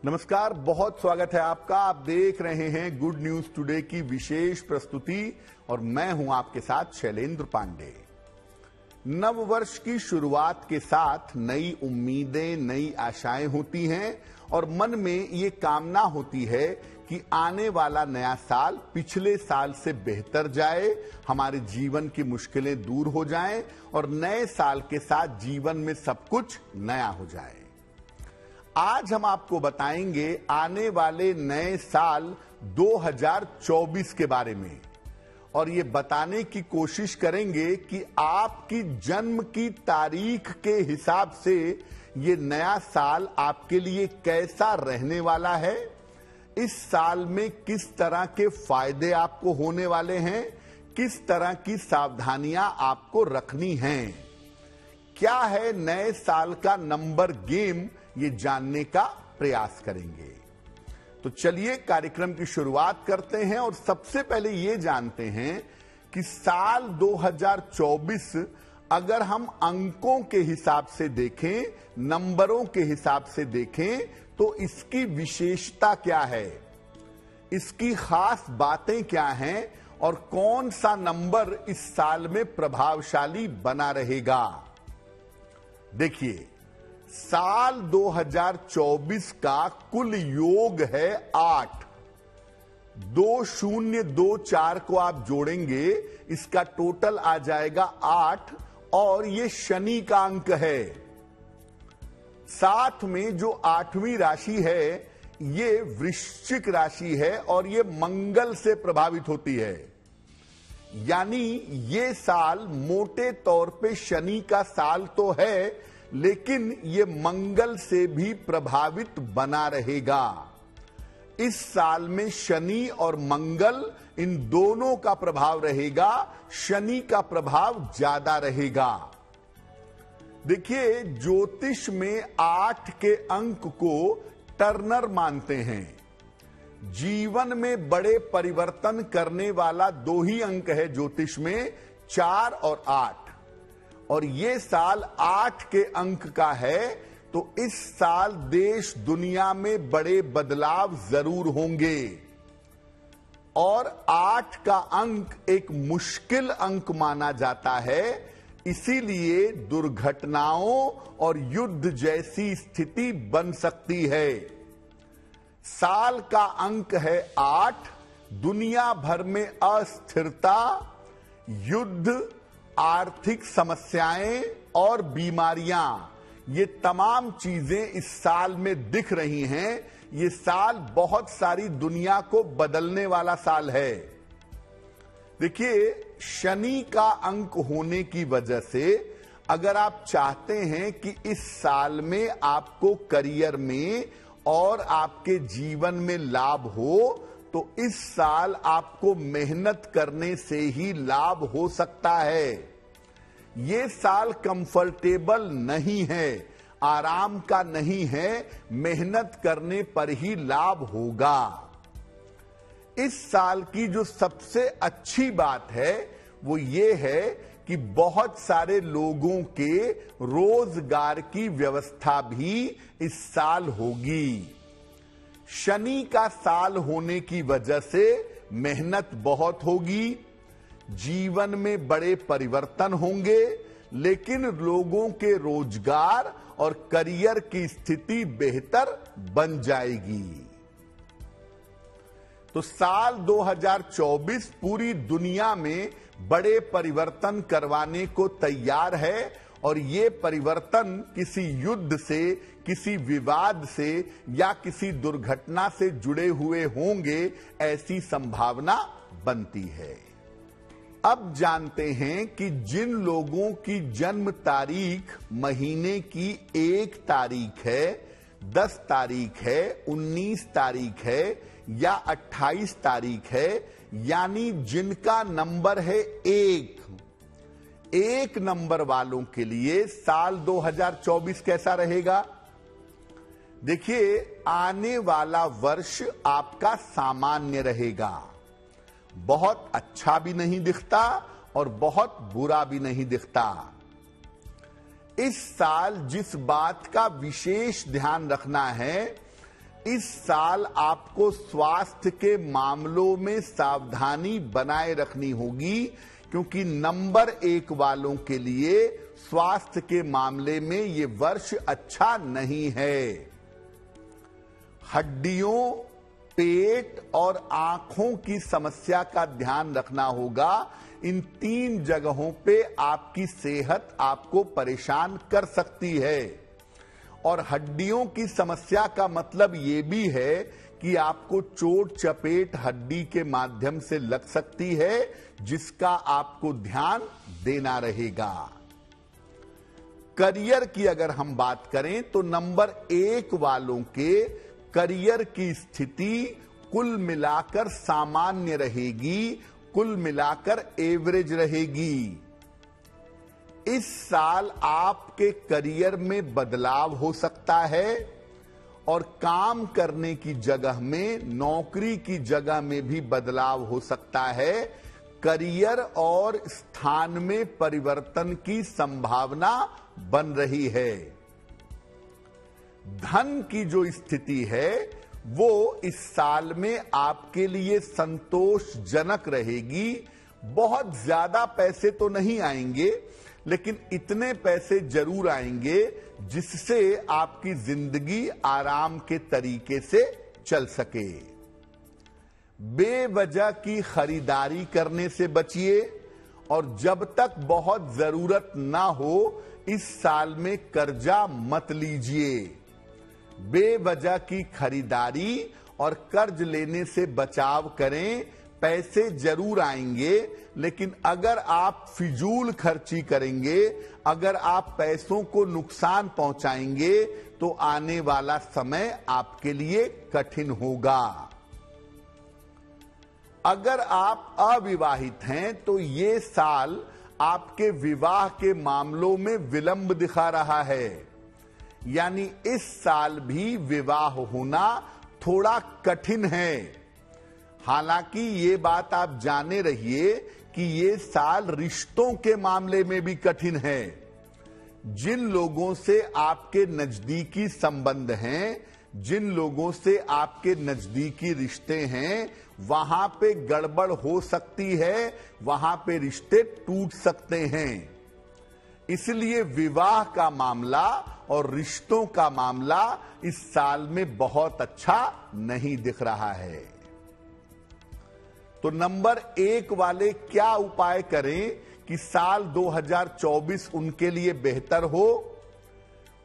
नमस्कार, बहुत स्वागत है आपका। आप देख रहे हैं गुड न्यूज टुडे की विशेष प्रस्तुति और मैं हूं आपके साथ शैलेंद्र पांडे। नव वर्ष की शुरुआत के साथ नई उम्मीदें, नई आशाएं होती हैं और मन में ये कामना होती है कि आने वाला नया साल पिछले साल से बेहतर जाए, हमारे जीवन की मुश्किलें दूर हो जाएं और नए साल के साथ जीवन में सब कुछ नया हो जाए। आज हम आपको बताएंगे आने वाले नए साल 2024 के बारे में और ये बताने की कोशिश करेंगे कि आपकी जन्म की तारीख के हिसाब से ये नया साल आपके लिए कैसा रहने वाला है, इस साल में किस तरह के फायदे आपको होने वाले हैं, किस तरह की सावधानियां आपको रखनी हैं, क्या है नए साल का नंबर गेम, ये जानने का प्रयास करेंगे। तो चलिए कार्यक्रम की शुरुआत करते हैं और सबसे पहले ये जानते हैं कि साल 2024 अगर हम अंकों के हिसाब से देखें, नंबरों के हिसाब से देखें तो इसकी विशेषता क्या है, इसकी खास बातें क्या हैं और कौन सा नंबर इस साल में प्रभावशाली बना रहेगा। देखिए, साल 2024 का कुल योग है 8। 2024 को आप जोड़ेंगे, इसका टोटल आ जाएगा 8 और ये शनि का अंक है। साथ में जो 8वीं राशि है ये वृश्चिक राशि है और ये मंगल से प्रभावित होती है। यानी ये साल मोटे तौर पे शनि का साल तो है, लेकिन ये मंगल से भी प्रभावित बना रहेगा। इस साल में शनि और मंगल इन दोनों का प्रभाव रहेगा, शनि का प्रभाव ज्यादा रहेगा। देखिए, ज्योतिष में 8 के अंक को टर्नर मानते हैं। जीवन में बड़े परिवर्तन करने वाला 2 ही अंक है ज्योतिष में, 4 और 8। और ये साल 8 के अंक का है, तो इस साल देश दुनिया में बड़े बदलाव जरूर होंगे। और 8 का अंक एक मुश्किल अंक माना जाता है, इसीलिए दुर्घटनाओं और युद्ध जैसी स्थिति बन सकती है। साल का अंक है 8, दुनिया भर में अस्थिरता, युद्ध, आर्थिक समस्याएं और बीमारियां, ये तमाम चीजें इस साल में दिख रही हैं। ये साल बहुत सारी दुनिया को बदलने वाला साल है। देखिए, शनि का अंक होने की वजह से अगर आप चाहते हैं कि इस साल में आपको करियर में और आपके जीवन में लाभ हो, तो इस साल आपको मेहनत करने से ही लाभ हो सकता है। ये साल कंफर्टेबल नहीं है, आराम का नहीं है, मेहनत करने पर ही लाभ होगा। इस साल की जो सबसे अच्छी बात है वो ये है कि बहुत सारे लोगों के रोजगार की व्यवस्था भी इस साल होगी। शनि का साल होने की वजह से मेहनत बहुत होगी, जीवन में बड़े परिवर्तन होंगे, लेकिन लोगों के रोजगार और करियर की स्थिति बेहतर बन जाएगी। तो साल 2024 पूरी दुनिया में बड़े परिवर्तन करवाने को तैयार है और ये परिवर्तन किसी युद्ध से, किसी विवाद से या किसी दुर्घटना से जुड़े हुए होंगे, ऐसी संभावना बनती है। अब जानते हैं कि जिन लोगों की जन्म तारीख महीने की 1 तारीख है, 10 तारीख है, 19 तारीख है या 28 तारीख है, यानी जिनका नंबर है 1 नंबर वालों के लिए साल 2024 कैसा रहेगा। देखिए, आने वाला वर्ष आपका सामान्य रहेगा, बहुत अच्छा भी नहीं दिखता और बहुत बुरा भी नहीं दिखता। इस साल जिस बात का विशेष ध्यान रखना है इस साल आपको स्वास्थ्य के मामलों में सावधानी बनाए रखनी होगी, क्योंकि नंबर 1 वालों के लिए स्वास्थ्य के मामले में ये वर्ष अच्छा नहीं है। हड्डियों, पेट और आंखों की समस्या का ध्यान रखना होगा। इन 3 जगहों पे आपकी सेहत आपको परेशान कर सकती है। और हड्डियों की समस्या का मतलब ये भी है कि आपको चोट चपेट हड्डी के माध्यम से लग सकती है, जिसका आपको ध्यान देना रहेगा। करियर की अगर हम बात करें तो नंबर 1 वालों के करियर की स्थिति कुल मिलाकर सामान्य रहेगी, कुल मिलाकर एवरेज रहेगी। इस साल आपके करियर में बदलाव हो सकता है और काम करने की जगह में, नौकरी की जगह में भी बदलाव हो सकता है। करियर और स्थान में परिवर्तन की संभावना बन रही है। धन की जो स्थिति है वो इस साल में आपके लिए संतोषजनक रहेगी। बहुत ज्यादा पैसे तो नहीं आएंगे, लेकिन इतने पैसे जरूर आएंगे जिससे आपकी जिंदगी आराम के तरीके से चल सके। बेवजह की खरीदारी करने से बचिए और जब तक बहुत जरूरत ना हो इस साल में कर्जा मत लीजिए। बेवजह की खरीदारी और कर्ज लेने से बचाव करें। पैसे जरूर आएंगे, लेकिन अगर आप फिजूल खर्ची करेंगे, अगर आप पैसों को नुकसान पहुंचाएंगे, तो आने वाला समय आपके लिए कठिन होगा। अगर आप अविवाहित हैं तो ये साल आपके विवाह के मामलों में विलंब दिखा रहा है, यानी इस साल भी विवाह होना थोड़ा कठिन है। हालांकि ये बात आप जाने रहिए कि ये साल रिश्तों के मामले में भी कठिन है। जिन लोगों से आपके नजदीकी संबंध हैं, जिन लोगों से आपके नजदीकी रिश्ते हैं, वहां पे गड़बड़ हो सकती है, वहां पे रिश्ते टूट सकते हैं। इसलिए विवाह का मामला और रिश्तों का मामला इस साल में बहुत अच्छा नहीं दिख रहा है। तो नंबर 1 वाले क्या उपाय करें कि साल 2024 उनके लिए बेहतर हो?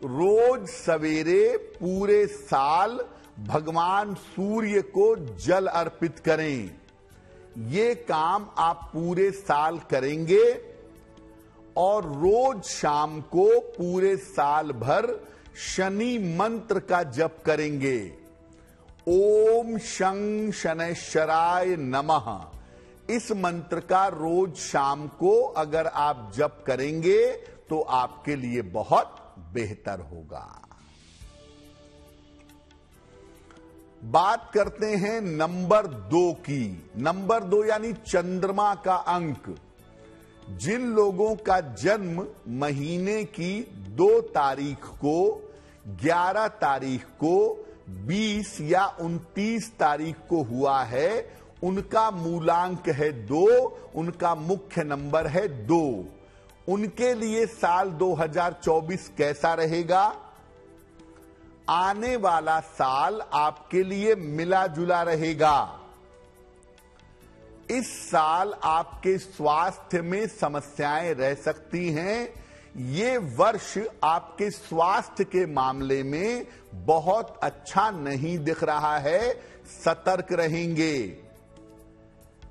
रोज सवेरे पूरे साल भगवान सूर्य को जल अर्पित करें। ये काम आप पूरे साल करेंगे और रोज शाम को पूरे साल भर शनि मंत्र का जप करेंगे। ओम शं शनैश्चराय नमः। इस मंत्र का रोज शाम को अगर आप जप करेंगे तो आपके लिए बहुत बेहतर होगा। बात करते हैं नंबर 2 की। नंबर 2 यानी चंद्रमा का अंक। जिन लोगों का जन्म महीने की 2 तारीख को, 11 तारीख को, 20 या 29 तारीख को हुआ है, उनका मूलांक है 2, उनका मुख्य नंबर है 2। उनके लिए साल 2024 कैसा रहेगा? आने वाला साल आपके लिए मिला जुला रहेगा। इस साल आपके स्वास्थ्य में समस्याएं रह सकती हैं। ये वर्ष आपके स्वास्थ्य के मामले में बहुत अच्छा नहीं दिख रहा है, सतर्क रहेंगे।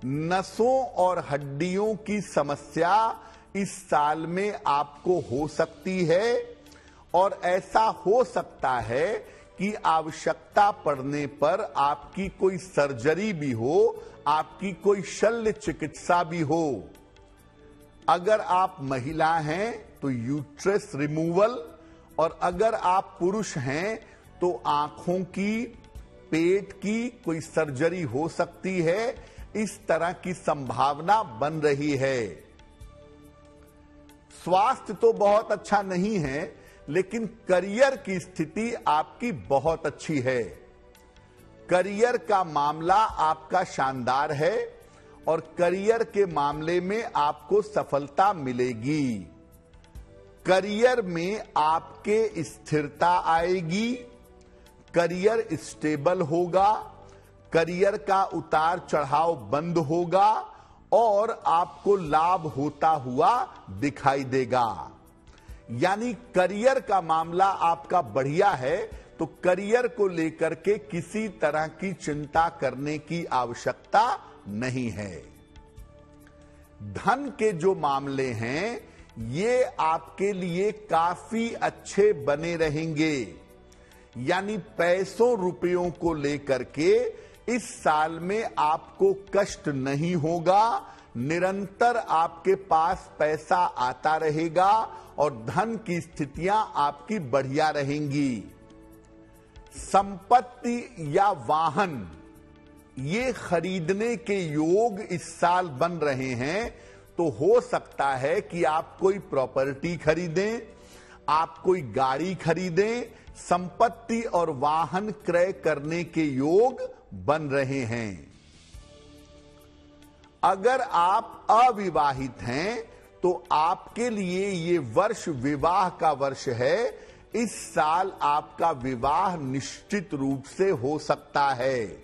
नसों और हड्डियों की समस्या इस साल में आपको हो सकती है और ऐसा हो सकता है कि आवश्यकता पड़ने पर आपकी कोई सर्जरी भी हो, आपकी कोई शल्य चिकित्सा भी हो। अगर आप महिला हैं तो यूट्रस रिमूवल, और अगर आप पुरुष हैं तो आंखों की, पेट की कोई सर्जरी हो सकती है। इस तरह की संभावना बन रही है। स्वास्थ्य तो बहुत अच्छा नहीं है, लेकिन करियर की स्थिति आपकी बहुत अच्छी है। करियर का मामला आपका शानदार है और करियर के मामले में आपको सफलता मिलेगी। करियर में आपके स्थिरता आएगी, करियर स्टेबल होगा, करियर का उतार चढ़ाव बंद होगा और आपको लाभ होता हुआ दिखाई देगा। यानी करियर का मामला आपका बढ़िया है तो करियर को लेकर के किसी तरह की चिंता करने की आवश्यकता नहीं है। धन के जो मामले हैं ये आपके लिए काफी अच्छे बने रहेंगे। यानी पैसों रुपयों को लेकर के इस साल में आपको कष्ट नहीं होगा, निरंतर आपके पास पैसा आता रहेगा और धन की स्थितियां आपकी बढ़िया रहेंगी। संपत्ति या वाहन ये खरीदने के योग इस साल बन रहे हैं, तो हो सकता है कि आप कोई प्रॉपर्टी खरीदें, आप कोई गाड़ी खरीदें, संपत्ति और वाहन क्रय करने के योग बन रहे हैं। अगर आप अविवाहित हैं तो आपके लिए ये वर्ष विवाह का वर्ष है। इस साल आपका विवाह निश्चित रूप से हो सकता है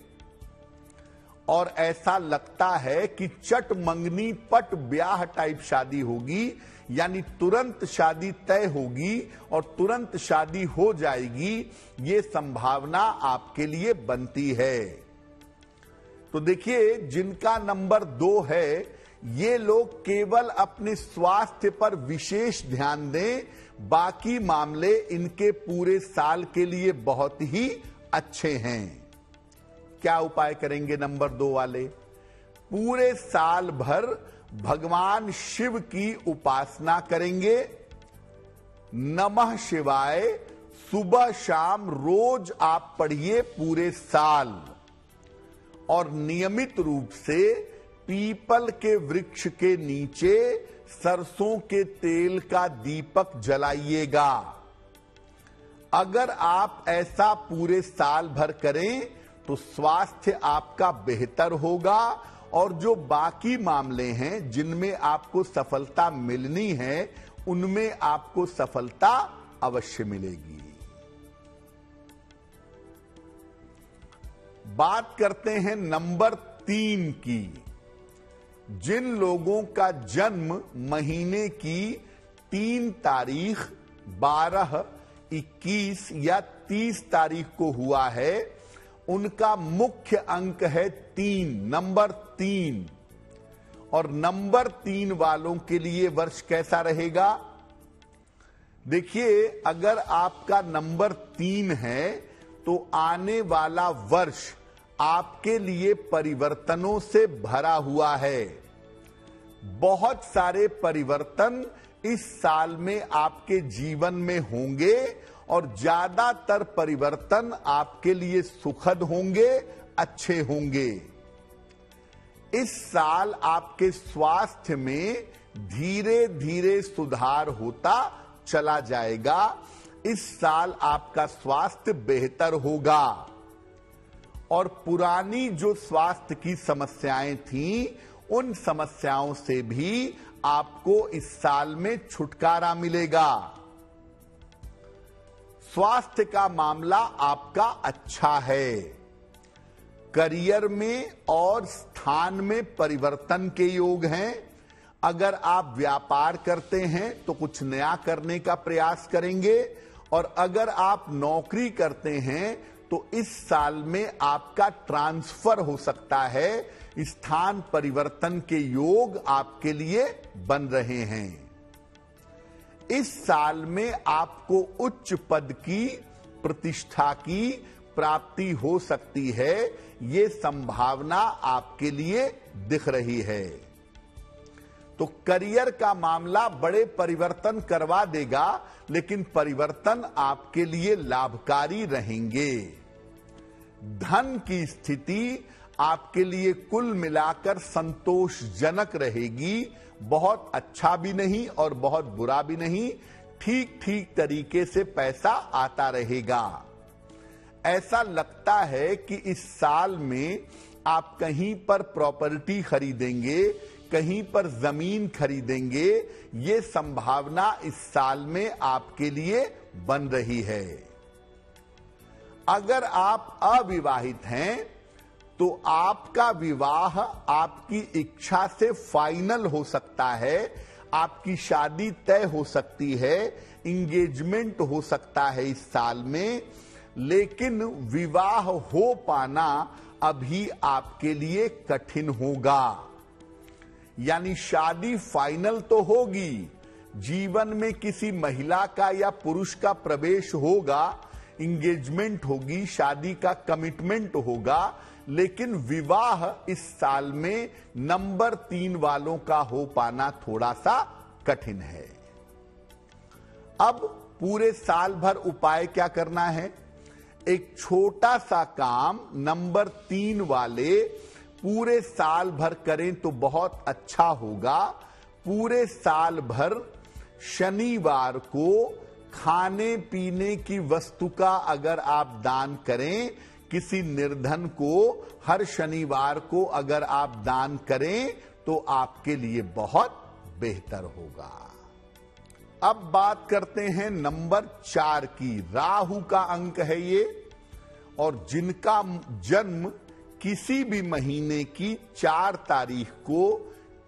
और ऐसा लगता है कि चट मंगनी पट ब्याह टाइप शादी होगी। यानी तुरंत शादी तय होगी और तुरंत शादी हो जाएगी, ये संभावना आपके लिए बनती है। तो देखिए, जिनका नंबर 2 है ये लोग केवल अपने स्वास्थ्य पर विशेष ध्यान दें, बाकी मामले इनके पूरे साल के लिए बहुत ही अच्छे हैं। क्या उपाय करेंगे नंबर 2 वाले? पूरे साल भर भगवान शिव की उपासना करेंगे। नमः शिवाय सुबह शाम रोज आप पढ़िए पूरे साल, और नियमित रूप से पीपल के वृक्ष के नीचे सरसों के तेल का दीपक जलाइएगा। अगर आप ऐसा पूरे साल भर करें तो स्वास्थ्य आपका बेहतर होगा और जो बाकी मामले हैं जिनमें आपको सफलता मिलनी है उनमें आपको सफलता अवश्य मिलेगी। बात करते हैं नंबर 3 की। जिन लोगों का जन्म महीने की 3 तारीख, 12, 21 या 30 तारीख को हुआ है, उनका मुख्य अंक है 3, नंबर 3। और नंबर 3 वालों के लिए वर्ष कैसा रहेगा? देखिए, अगर आपका नंबर 3 है तो आने वाला वर्ष आपके लिए परिवर्तनों से भरा हुआ है। बहुत सारे परिवर्तन इस साल में आपके जीवन में होंगे और ज्यादातर परिवर्तन आपके लिए सुखद होंगे, अच्छे होंगे। इस साल आपके स्वास्थ्य में धीरे धीरे सुधार होता चला जाएगा। इस साल आपका स्वास्थ्य बेहतर होगा और पुरानी जो स्वास्थ्य की समस्याएं थीं, उन समस्याओं से भी आपको इस साल में छुटकारा मिलेगा। स्वास्थ्य का मामला आपका अच्छा है। करियर में और स्थान में परिवर्तन के योग हैं। अगर आप व्यापार करते हैं तो कुछ नया करने का प्रयास करेंगे, और अगर आप नौकरी करते हैं तो इस साल में आपका ट्रांसफर हो सकता है। स्थान परिवर्तन के योग आपके लिए बन रहे हैं। इस साल में आपको उच्च पद की, प्रतिष्ठा की प्राप्ति हो सकती है। ये संभावना आपके लिए दिख रही है। तो करियर का मामला बड़े परिवर्तन करवा देगा, लेकिन परिवर्तन आपके लिए लाभकारी रहेंगे। धन की स्थिति आपके लिए कुल मिलाकर संतोषजनक रहेगी। बहुत अच्छा भी नहीं और बहुत बुरा भी नहीं, ठीक ठीक तरीके से पैसा आता रहेगा। ऐसा लगता है कि इस साल में आप कहीं पर प्रॉपर्टी खरीदेंगे, कहीं पर जमीन खरीदेंगे, ये संभावना इस साल में आपके लिए बन रही है। अगर आप अविवाहित हैं तो आपका विवाह आपकी इच्छा से फाइनल हो सकता है, आपकी शादी तय हो सकती है, इंगेजमेंट हो सकता है इस साल में, लेकिन विवाह हो पाना अभी आपके लिए कठिन होगा। यानी शादी फाइनल तो होगी, जीवन में किसी महिला का या पुरुष का प्रवेश होगा, इंगेजमेंट होगी, शादी का कमिटमेंट होगा, लेकिन विवाह इस साल में नंबर 3 वालों का हो पाना थोड़ा सा कठिन है। अब पूरे साल भर उपाय क्या करना है? एक छोटा सा काम नंबर 3 वाले पूरे साल भर करें तो बहुत अच्छा होगा। पूरे साल भर शनिवार को खाने पीने की वस्तु का अगर आप दान करें, किसी निर्धन को हर शनिवार को अगर आप दान करें तो आपके लिए बहुत बेहतर होगा। अब बात करते हैं नंबर 4 की। राहु का अंक है ये, और जिनका जन्म किसी भी महीने की 4 तारीख को,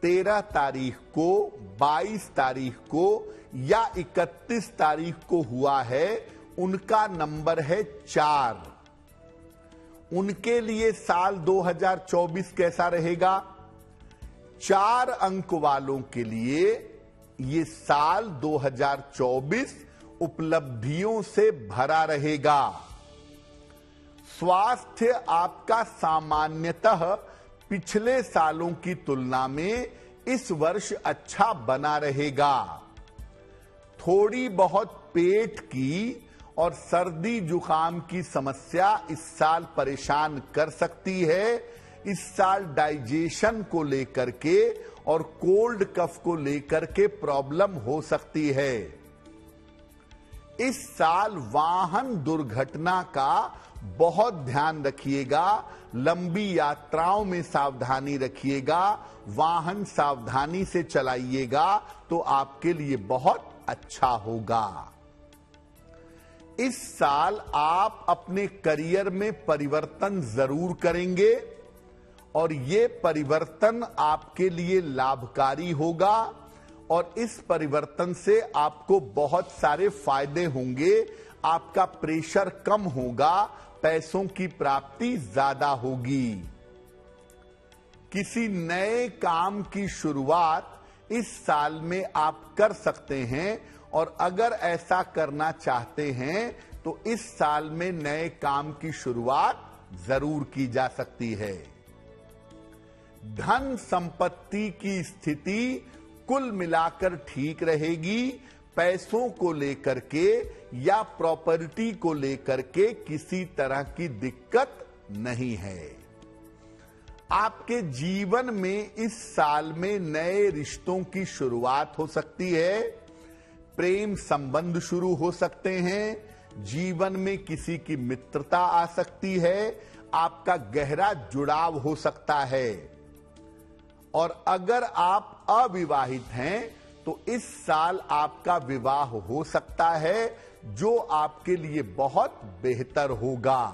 13 तारीख को, 22 तारीख को या 31 तारीख को हुआ है, उनका नंबर है 4। उनके लिए साल 2024 कैसा रहेगा? 4 अंक वालों के लिए ये साल 2024 उपलब्धियों से भरा रहेगा। स्वास्थ्य आपका सामान्यतः पिछले सालों की तुलना में इस वर्ष अच्छा बना रहेगा। थोड़ी बहुत पेट की और सर्दी जुकाम की समस्या इस साल परेशान कर सकती है। इस साल डाइजेशन को लेकर के और कोल्ड कफ को लेकर के प्रॉब्लम हो सकती है। इस साल वाहन दुर्घटना का बहुत ध्यान रखिएगा, लंबी यात्राओं में सावधानी रखिएगा, वाहन सावधानी से चलाइएगा तो आपके लिए बहुत अच्छा होगा। इस साल आप अपने करियर में परिवर्तन जरूर करेंगे और ये परिवर्तन आपके लिए लाभकारी होगा और इस परिवर्तन से आपको बहुत सारे फायदे होंगे। आपका प्रेशर कम होगा, पैसों की प्राप्ति ज्यादा होगी। किसी नए काम की शुरुआत इस साल में आप कर सकते हैं और अगर ऐसा करना चाहते हैं तो इस साल में नए काम की शुरुआत जरूर की जा सकती है। धन संपत्ति की स्थिति कुल मिलाकर ठीक रहेगी। पैसों को लेकर के या प्रॉपर्टी को लेकर के किसी तरह की दिक्कत नहीं है। आपके जीवन में इस साल में नए रिश्तों की शुरुआत हो सकती है, प्रेम संबंध शुरू हो सकते हैं, जीवन में किसी की मित्रता आ सकती है, आपका गहरा जुड़ाव हो सकता है। और अगर आप अविवाहित हैं तो इस साल आपका विवाह हो सकता है जो आपके लिए बहुत बेहतर होगा।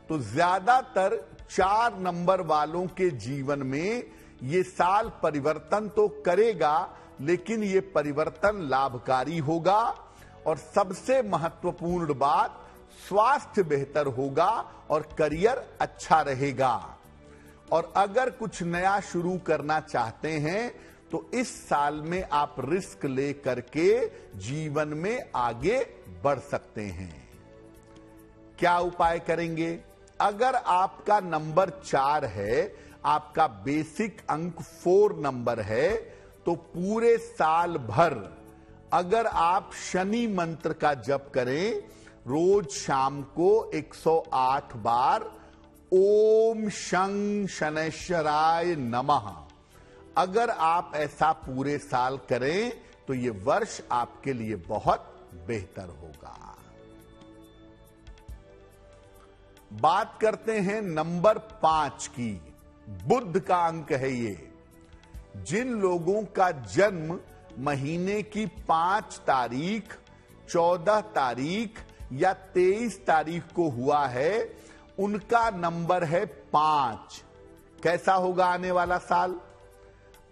तो ज्यादातर 4 नंबर वालों के जीवन में ये साल परिवर्तन तो करेगा, लेकिन ये परिवर्तन लाभकारी होगा। और सबसे महत्वपूर्ण बात, स्वास्थ्य बेहतर होगा और करियर अच्छा रहेगा। और अगर कुछ नया शुरू करना चाहते हैं तो इस साल में आप रिस्क ले करके जीवन में आगे बढ़ सकते हैं। क्या उपाय करेंगे? अगर आपका नंबर 4 है, आपका बेसिक अंक 4 नंबर है, तो पूरे साल भर अगर आप शनि मंत्र का जप करें, रोज शाम को 108 बार ओम शं शनैश्चराय नमः, अगर आप ऐसा पूरे साल करें तो ये वर्ष आपके लिए बहुत बेहतर होगा। बात करते हैं नंबर 5 की। बुध का अंक है ये। जिन लोगों का जन्म महीने की 5 तारीख, 14 तारीख या 23 तारीख को हुआ है, उनका नंबर है 5। कैसा होगा आने वाला साल?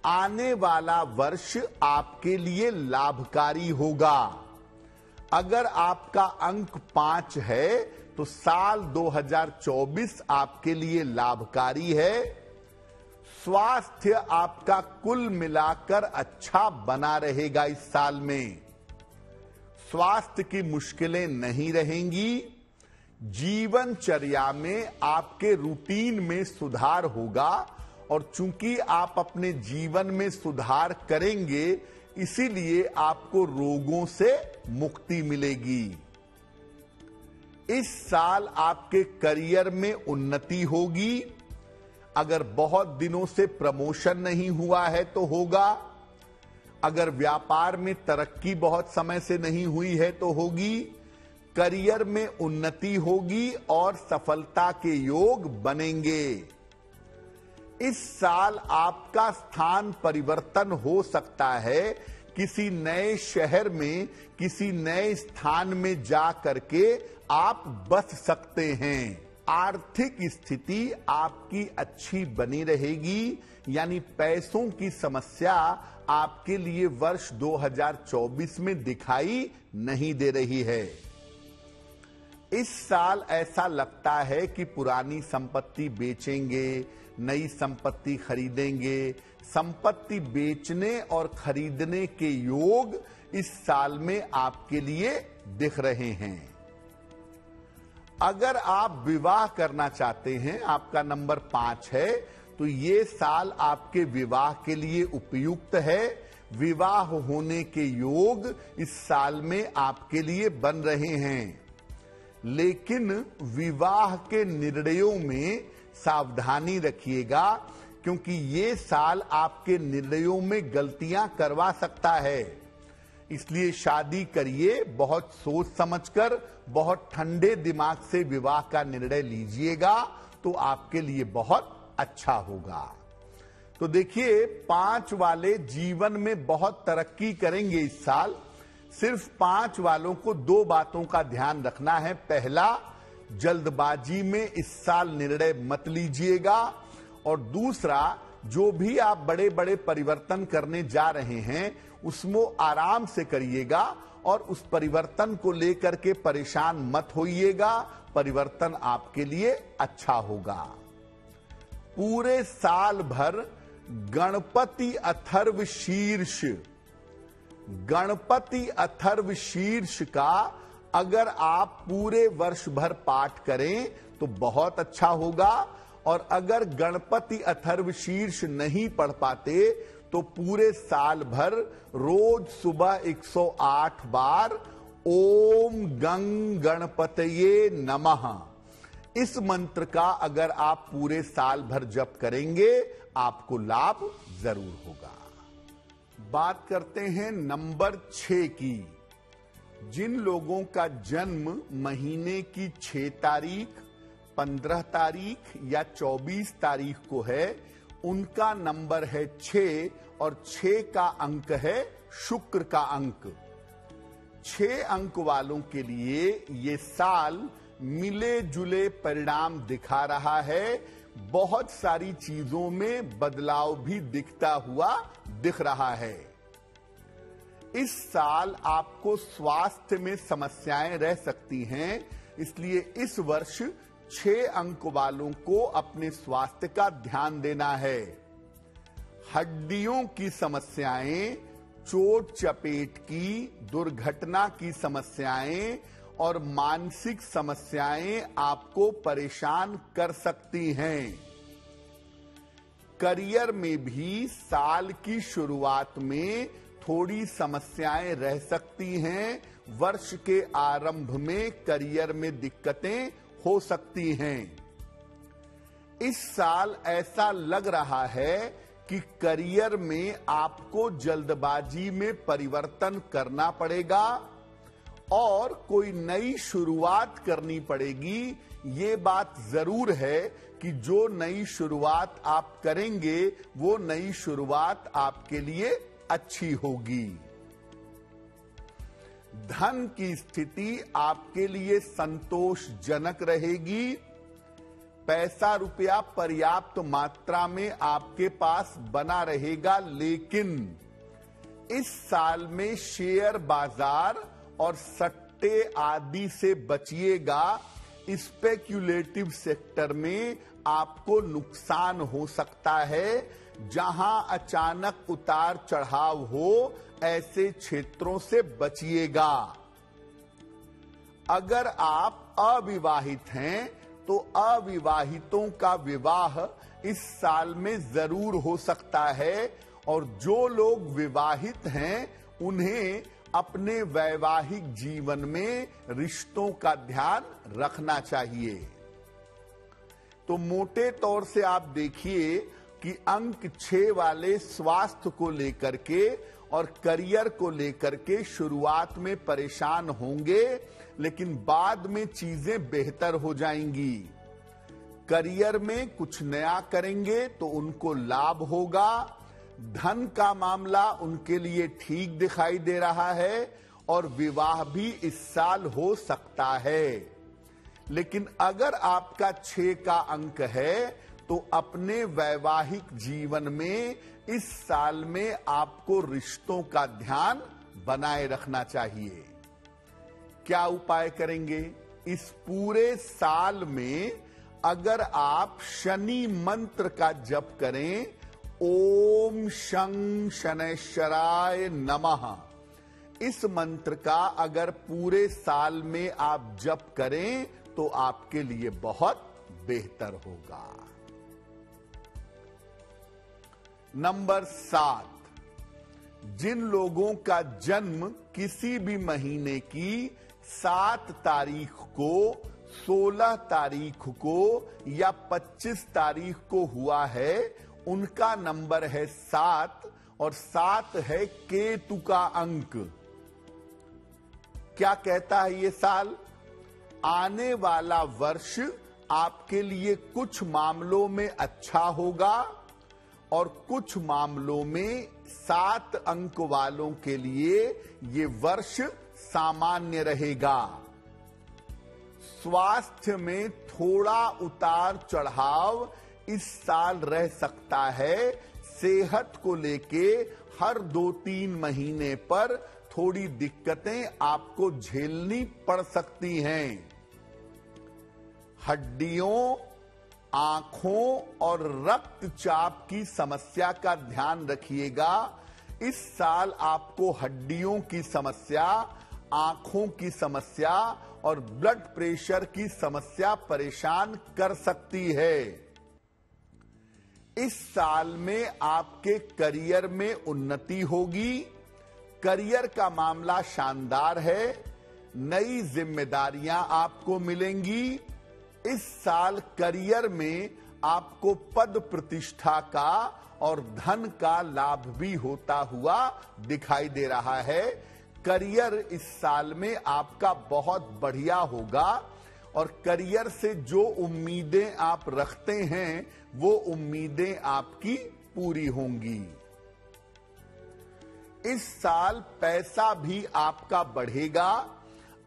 आने वाला वर्ष आपके लिए लाभकारी होगा। अगर आपका अंक 5 है तो साल 2024 आपके लिए लाभकारी है। स्वास्थ्य आपका कुल मिलाकर अच्छा बना रहेगा। इस साल में स्वास्थ्य की मुश्किलें नहीं रहेंगी। जीवनचर्या में आपके रूटीन में सुधार होगा और चूंकि आप अपने जीवन में सुधार करेंगे, इसीलिए आपको रोगों से मुक्ति मिलेगी। इस साल आपके करियर में उन्नति होगी। अगर बहुत दिनों से प्रमोशन नहीं हुआ है तो होगा। अगर व्यापार में तरक्की बहुत समय से नहीं हुई है तो होगी। करियर में उन्नति होगी और सफलता के योग बनेंगे। इस साल आपका स्थान परिवर्तन हो सकता है। किसी नए शहर में, किसी नए स्थान में जा करके आप बस सकते हैं। आर्थिक स्थिति आपकी अच्छी बनी रहेगी, यानी पैसों की समस्या आपके लिए वर्ष 2024 में दिखाई नहीं दे रही है। इस साल ऐसा लगता है कि पुरानी संपत्ति बेचेंगे, नई संपत्ति खरीदेंगे। संपत्ति बेचने और खरीदने के योग इस साल में आपके लिए दिख रहे हैं। अगर आप विवाह करना चाहते हैं, आपका नंबर 5 है, तो ये साल आपके विवाह के लिए उपयुक्त है। विवाह होने के योग इस साल में आपके लिए बन रहे हैं। लेकिन विवाह के निर्णयों में सावधानी रखिएगा, क्योंकि ये साल आपके निर्णयों में गलतियां करवा सकता है। इसलिए शादी करिए, बहुत सोच समझकर, बहुत ठंडे दिमाग से विवाह का निर्णय लीजिएगा, तो आपके लिए बहुत अच्छा होगा। तो देखिए, 5 वाले जीवन में बहुत तरक्की करेंगे इस साल। सिर्फ 5 वालों को 2 बातों का ध्यान रखना है। पहला, जल्दबाजी में इस साल निर्णय मत लीजिएगा, और दूसरा, जो भी आप बड़े बड़े परिवर्तन करने जा रहे हैं उसमें आराम से करिएगा और उस परिवर्तन को लेकर के परेशान मत होइएगा। परिवर्तन आपके लिए अच्छा होगा। पूरे साल भर गणपति अथर्व शीर्ष, गणपति अथर्व शीर्ष का अगर आप पूरे वर्ष भर पाठ करें तो बहुत अच्छा होगा। और अगर गणपति अथर्व शीर्ष नहीं पढ़ पाते तो पूरे साल भर रोज सुबह 108 बार ओम गंग गणपतये नमः, इस मंत्र का अगर आप पूरे साल भर जप करेंगे, आपको लाभ जरूर होगा। बात करते हैं नंबर 6 की। जिन लोगों का जन्म महीने की 6 तारीख, 15 तारीख या 24 तारीख को है, उनका नंबर है 6 और 6 का अंक है शुक्र का अंक। 6 अंक वालों के लिए ये साल मिले जुले परिणाम दिखा रहा है। बहुत सारी चीजों में बदलाव भी दिखता हुआ दिख रहा है। इस साल आपको स्वास्थ्य में समस्याएं रह सकती हैं, इसलिए इस वर्ष 6 अंक वालों को अपने स्वास्थ्य का ध्यान देना है। हड्डियों की समस्याएं, चोट चपेट की, दुर्घटना की समस्याएं और मानसिक समस्याएं आपको परेशान कर सकती हैं। करियर में भी साल की शुरुआत में थोड़ी समस्याएं रह सकती हैं। वर्ष के आरंभ में करियर में दिक्कतें हो सकती हैं। इस साल ऐसा लग रहा है कि करियर में आपको जल्दबाजी में परिवर्तन करना पड़ेगा और कोई नई शुरुआत करनी पड़ेगी। ये बात जरूर है कि जो नई शुरुआत आप करेंगे वो नई शुरुआत आपके लिए अच्छी होगी। धन की स्थिति आपके लिए संतोषजनक रहेगी। पैसा रुपया पर्याप्त मात्रा में आपके पास बना रहेगा, लेकिन इस साल में शेयर बाजार और सट्टे आदि से बचिएगा। स्पेक्युलेटिव सेक्टर में आपको नुकसान हो सकता है। जहां अचानक उतार चढ़ाव हो, ऐसे क्षेत्रों से बचिएगा। अगर आप अविवाहित हैं तो अविवाहितों का विवाह इस साल में जरूर हो सकता है, और जो लोग विवाहित हैं उन्हें अपने वैवाहिक जीवन में रिश्तों का ध्यान रखना चाहिए। तो मोटे तौर से आप देखिए कि अंक 6 वाले स्वास्थ्य को लेकर के और करियर को लेकर के शुरुआत में परेशान होंगे, लेकिन बाद में चीजें बेहतर हो जाएंगी। करियर में कुछ नया करेंगे तो उनको लाभ होगा। धन का मामला उनके लिए ठीक दिखाई दे रहा है, और विवाह भी इस साल हो सकता है। लेकिन अगर आपका 6 का अंक है तो अपने वैवाहिक जीवन में इस साल में आपको रिश्तों का ध्यान बनाए रखना चाहिए। क्या उपाय करेंगे? इस पूरे साल में अगर आप शनि मंत्र का जप करें, ओम शं शनैश्चराय नमः, इस मंत्र का अगर पूरे साल में आप जप करें तो आपके लिए बहुत बेहतर होगा। नंबर 7, जिन लोगों का जन्म किसी भी महीने की 7 तारीख को, 16 तारीख को या 25 तारीख को हुआ है, उनका नंबर है 7, और 7 है केतु का अंक। क्या कहता है ये साल? आने वाला वर्ष आपके लिए कुछ मामलों में अच्छा होगा और कुछ मामलों में 7 अंक वालों के लिए ये वर्ष सामान्य रहेगा। स्वास्थ्य में थोड़ा उतार चढ़ाव इस साल रह सकता है। सेहत को लेके हर 2-3 महीने पर थोड़ी दिक्कतें आपको झेलनी पड़ सकती हैं। हड्डियों, आंखों और रक्तचाप की समस्या का ध्यान रखिएगा। इस साल आपको हड्डियों की समस्या, आंखों की समस्या और ब्लड प्रेशर की समस्या परेशान कर सकती है। इस साल में आपके करियर में उन्नति होगी। करियर का मामला शानदार है। नई जिम्मेदारियां आपको मिलेंगी। इस साल करियर में आपको पद प्रतिष्ठा का और धन का लाभ भी होता हुआ दिखाई दे रहा है। करियर इस साल में आपका बहुत बढ़िया होगा, और करियर से जो उम्मीदें आप रखते हैं वो उम्मीदें आपकी पूरी होंगी। इस साल पैसा भी आपका बढ़ेगा।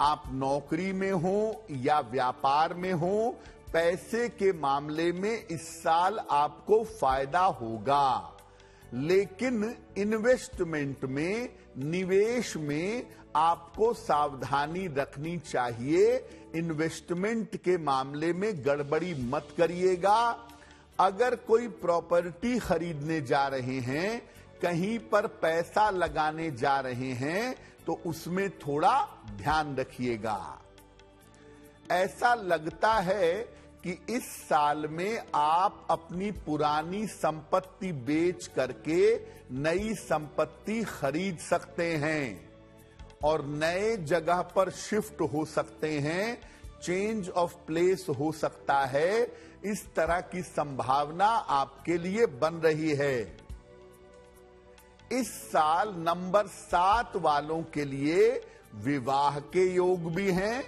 आप नौकरी में हो या व्यापार में हो, पैसे के मामले में इस साल आपको फायदा होगा। लेकिन इन्वेस्टमेंट में, निवेश में आपको सावधानी रखनी चाहिए। इन्वेस्टमेंट के मामले में गड़बड़ी मत करिएगा। अगर कोई प्रॉपर्टी खरीदने जा रहे हैं, कहीं पर पैसा लगाने जा रहे हैं, तो उसमें थोड़ा ध्यान रखिएगा। ऐसा लगता है कि इस साल में आप अपनी पुरानी संपत्ति बेच करके नई संपत्ति खरीद सकते हैं और नए जगह पर शिफ्ट हो सकते हैं। चेंज ऑफ प्लेस हो सकता है। इस तरह की संभावना आपके लिए बन रही है। इस साल नंबर 7 वालों के लिए विवाह के योग भी हैं।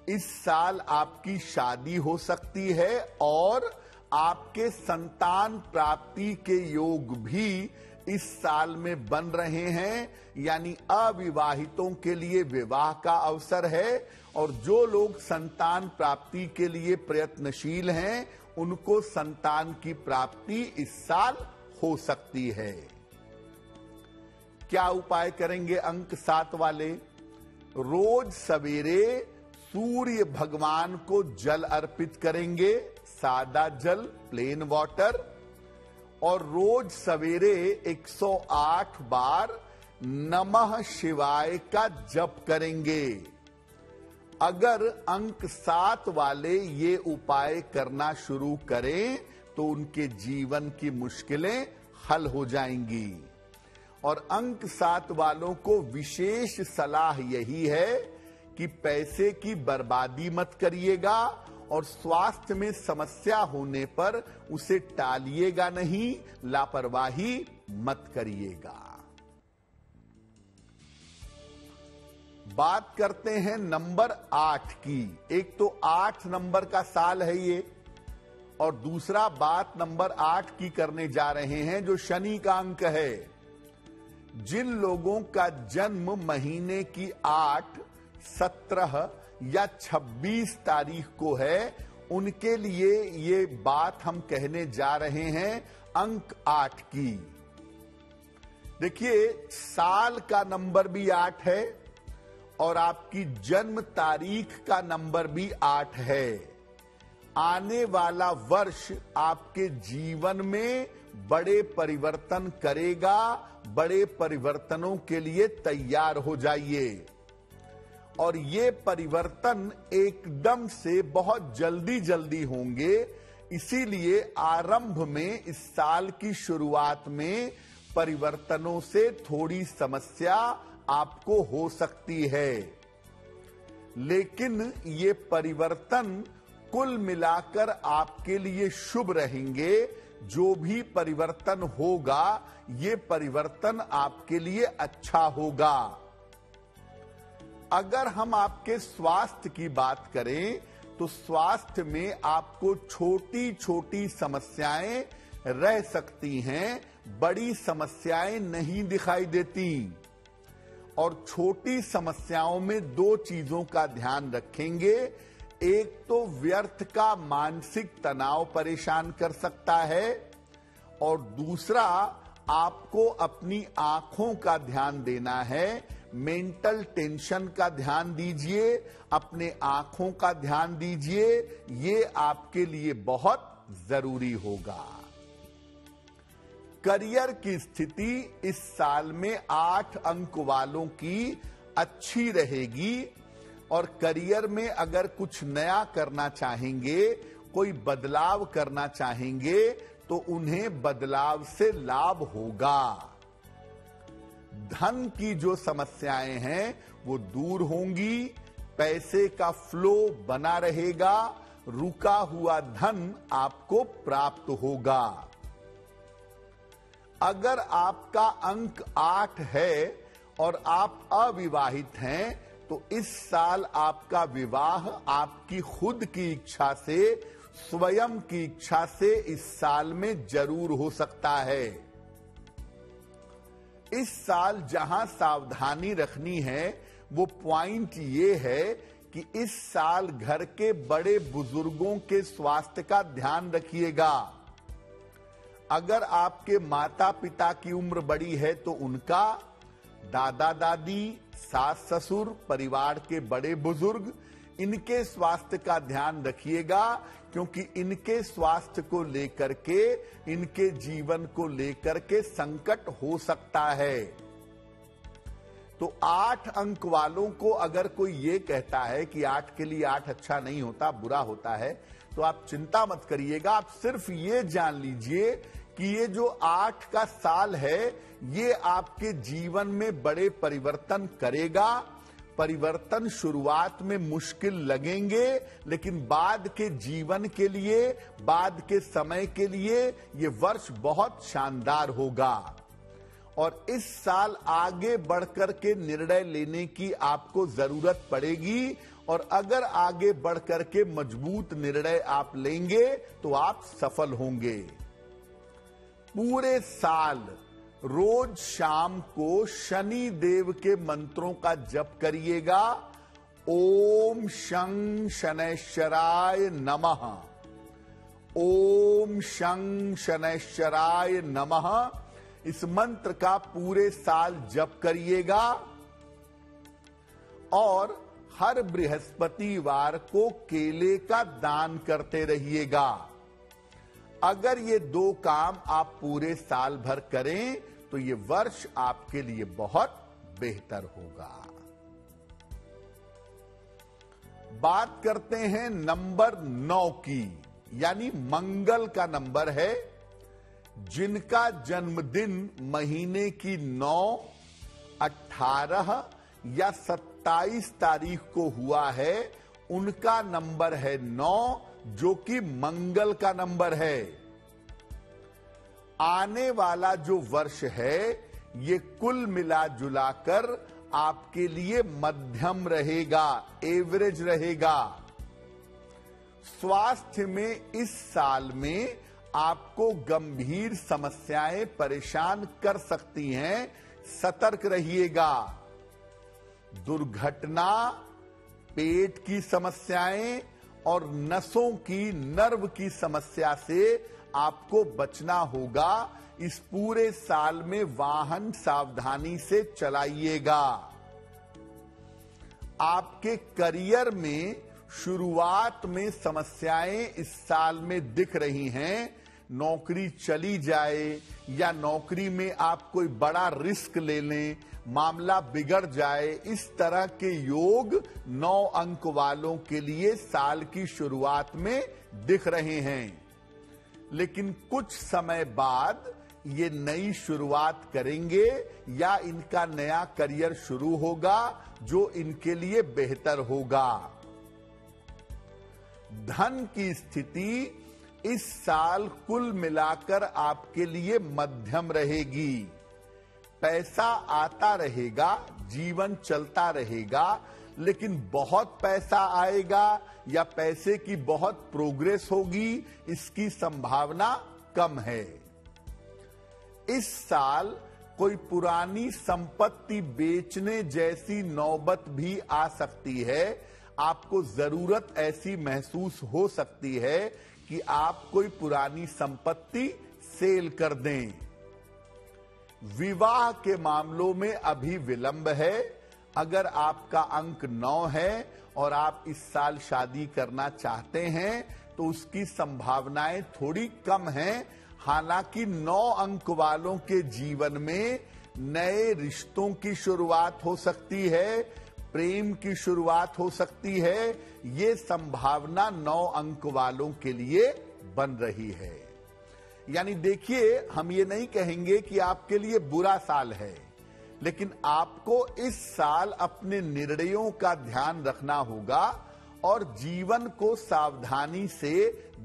इस साल आपकी शादी हो सकती है और आपके संतान प्राप्ति के योग भी इस साल में बन रहे हैं, यानी अविवाहितों के लिए विवाह का अवसर है और जो लोग संतान प्राप्ति के लिए प्रयत्नशील हैं उनको संतान की प्राप्ति इस साल हो सकती है। क्या उपाय करेंगे अंक 7 वाले? रोज सवेरे सूर्य भगवान को जल अर्पित करेंगे, सादा जल, प्लेन वाटर, और रोज सवेरे 108 बार नमः शिवाय का जप करेंगे। अगर अंक 7 वाले ये उपाय करना शुरू करें तो उनके जीवन की मुश्किलें हल हो जाएंगी। और अंक 7 वालों को विशेष सलाह यही है कि पैसे की बर्बादी मत करिएगा और स्वास्थ्य में समस्या होने पर उसे टालिएगा नहीं, लापरवाही मत करिएगा। बात करते हैं नंबर 8 की। एक तो 8 नंबर का साल है ये, और दूसरा बात नंबर 8 की करने जा रहे हैं जो शनि का अंक है। जिन लोगों का जन्म महीने की 8, 17 या 26 तारीख को है उनके लिए ये बात हम कहने जा रहे हैं अंक 8 की। देखिए, साल का नंबर भी 8 है और आपकी जन्म तारीख का नंबर भी 8 है। आने वाला वर्ष आपके जीवन में बड़े परिवर्तन करेगा। बड़े परिवर्तनों के लिए तैयार हो जाइए और ये परिवर्तन एकदम से बहुत जल्दी जल्दी होंगे। इसीलिए आरंभ में, इस साल की शुरुआत में परिवर्तनों से थोड़ी समस्या आपको हो सकती है, लेकिन ये परिवर्तन कुल मिलाकर आपके लिए शुभ रहेंगे। जो भी परिवर्तन होगा ये परिवर्तन आपके लिए अच्छा होगा। अगर हम आपके स्वास्थ्य की बात करें तो स्वास्थ्य में आपको छोटी छोटी समस्याएं रह सकती हैं, बड़ी समस्याएं नहीं दिखाई देती। और छोटी समस्याओं में 2 चीजों का ध्यान रखेंगे। एक तो व्यर्थ का मानसिक तनाव परेशान कर सकता है और दूसरा आपको अपनी आंखों का ध्यान देना है। मेंटल टेंशन का ध्यान दीजिए, अपने आंखों का ध्यान दीजिए, ये आपके लिए बहुत जरूरी होगा। करियर की स्थिति इस साल में 8 अंक वालों की अच्छी रहेगी और करियर में अगर कुछ नया करना चाहेंगे, कोई बदलाव करना चाहेंगे तो उन्हें बदलाव से लाभ होगा। धन की जो समस्याएं हैं वो दूर होंगी, पैसे का फ्लो बना रहेगा, रुका हुआ धन आपको प्राप्त होगा। अगर आपका अंक 8 है और आप अविवाहित हैं तो इस साल आपका विवाह आपकी खुद की इच्छा से, स्वयं की इच्छा से इस साल में जरूर हो सकता है। इस साल जहां सावधानी रखनी है वो पॉइंट ये है कि इस साल घर के बड़े बुजुर्गों के स्वास्थ्य का ध्यान रखिएगा। अगर आपके माता पिता की उम्र बड़ी है तो उनका, दादा दादी, सास ससुर, परिवार के बड़े बुजुर्ग, इनके स्वास्थ्य का ध्यान रखिएगा, क्योंकि इनके स्वास्थ्य को लेकर के, इनके जीवन को लेकर के संकट हो सकता है। तो 8 अंक वालों को अगर कोई ये कहता है कि 8 के लिए 8 अच्छा नहीं होता, बुरा होता है, तो आप चिंता मत करिएगा। आप सिर्फ ये जान लीजिए कि ये जो 8 का साल है ये आपके जीवन में बड़े परिवर्तन करेगा। परिवर्तन शुरुआत में मुश्किल लगेंगे, लेकिन बाद के जीवन के लिए, बाद के समय के लिए ये वर्ष बहुत शानदार होगा। और इस साल आगे बढ़कर के निर्णय लेने की आपको जरूरत पड़ेगी, और अगर आगे बढ़कर के मजबूत निर्णय आप लेंगे तो आप सफल होंगे। पूरे साल रोज शाम को शनि देव के मंत्रों का जप करिएगा। ओम शं शनैश्चराय नमः, ओम शं शनैश्चराय नमः, इस मंत्र का पूरे साल जप करिएगा। और हर बृहस्पतिवार को केले का दान करते रहिएगा। अगर ये 2 काम आप पूरे साल भर करें तो ये वर्ष आपके लिए बहुत बेहतर होगा। बात करते हैं नंबर 9 की, यानी मंगल का नंबर है। जिनका जन्मदिन महीने की 9, 18 या 27 तारीख को हुआ है, उनका नंबर है 9, जो कि मंगल का नंबर है। आने वाला जो वर्ष है ये कुल मिला जुलाकर आपके लिए मध्यम रहेगा, एवरेज रहेगा। स्वास्थ्य में इस साल में आपको गंभीर समस्याएं परेशान कर सकती हैं, सतर्क रहिएगा। दुर्घटना, पेट की समस्याएं और नसों की, नर्व की समस्या से आपको बचना होगा। इस पूरे साल में वाहन सावधानी से चलाइएगा। आपके करियर में शुरुआत में समस्याएं इस साल में दिख रही हैं। नौकरी चली जाए या नौकरी में आप कोई बड़ा रिस्क ले लें, मामला बिगड़ जाए, इस तरह के योग 9 अंक वालों के लिए साल की शुरुआत में दिख रहे हैं। लेकिन कुछ समय बाद ये नई शुरुआत करेंगे या इनका नया करियर शुरू होगा जो इनके लिए बेहतर होगा। धन की स्थिति इस साल कुल मिलाकर आपके लिए मध्यम रहेगी। पैसा आता रहेगा, जीवन चलता रहेगा, लेकिन बहुत पैसा आएगा या पैसे की बहुत प्रोग्रेस होगी, इसकी संभावना कम है। इस साल कोई पुरानी संपत्ति बेचने जैसी नौबत भी आ सकती है। आपको जरूरत ऐसी महसूस हो सकती है कि आप कोई पुरानी संपत्ति सेल कर दें। विवाह के मामलों में अभी विलंब है। अगर आपका अंक 9 है और आप इस साल शादी करना चाहते हैं तो उसकी संभावनाएं थोड़ी कम हैं। हालांकि 9 अंक वालों के जीवन में नए रिश्तों की शुरुआत हो सकती है, प्रेम की शुरुआत हो सकती है। ये संभावना 9 अंक वालों के लिए बन रही है। यानी देखिए, हम ये नहीं कहेंगे कि आपके लिए बुरा साल है, लेकिन आपको इस साल अपने निर्णयों का ध्यान रखना होगा और जीवन को सावधानी से,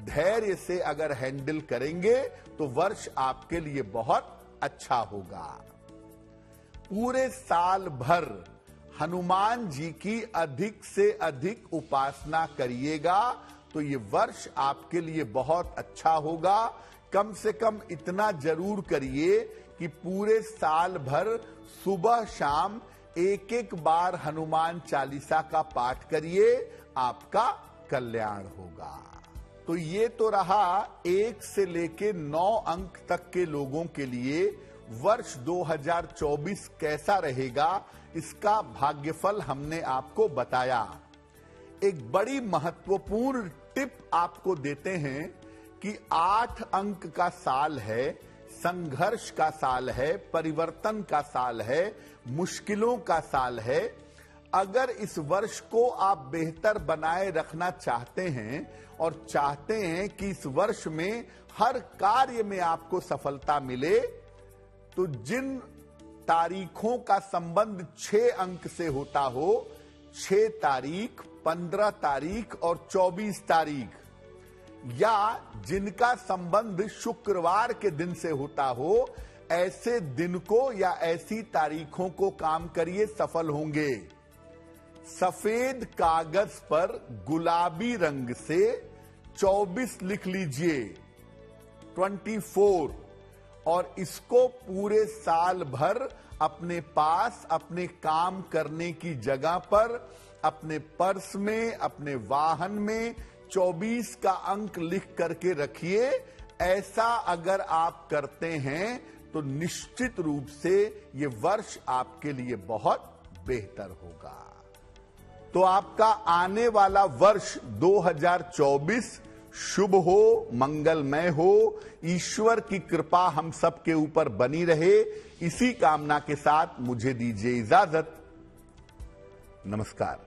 धैर्य से अगर हैंडल करेंगे तो वर्ष आपके लिए बहुत अच्छा होगा। पूरे साल भर हनुमान जी की अधिक से अधिक उपासना करिएगा तो ये वर्ष आपके लिए बहुत अच्छा होगा। कम से कम इतना जरूर करिए कि पूरे साल भर सुबह शाम 1-1 बार हनुमान चालीसा का पाठ करिए, आपका कल्याण होगा। तो ये तो रहा 1 से लेके 9 अंक तक के लोगों के लिए वर्ष 2024 कैसा रहेगा, इसका भाग्यफल हमने आपको बताया। एक बड़ी महत्वपूर्ण टिप आपको देते हैं कि 8 अंक का साल है, संघर्ष का साल है, परिवर्तन का साल है, मुश्किलों का साल है। अगर इस वर्ष को आप बेहतर बनाए रखना चाहते हैं और चाहते हैं कि इस वर्ष में हर कार्य में आपको सफलता मिले, तो जिन तारीखों का संबंध 6 अंक से होता हो, 6 तारीख, 15 तारीख और 24 तारीख, या जिनका संबंध शुक्रवार के दिन से होता हो, ऐसे दिन को या ऐसी तारीखों को काम करिए, सफल होंगे। सफेद कागज पर गुलाबी रंग से 24 लिख लीजिए, 24, और इसको पूरे साल भर अपने पास, अपने काम करने की जगह पर, अपने पर्स में, अपने वाहन में 24 का अंक लिख करके रखिए। ऐसा अगर आप करते हैं तो निश्चित रूप से ये वर्ष आपके लिए बहुत बेहतर होगा। तो आपका आने वाला वर्ष 2024 शुभ हो, मंगलमय हो, ईश्वर की कृपा हम सब के ऊपर बनी रहे, इसी कामना के साथ मुझे दीजिए इजाजत। नमस्कार।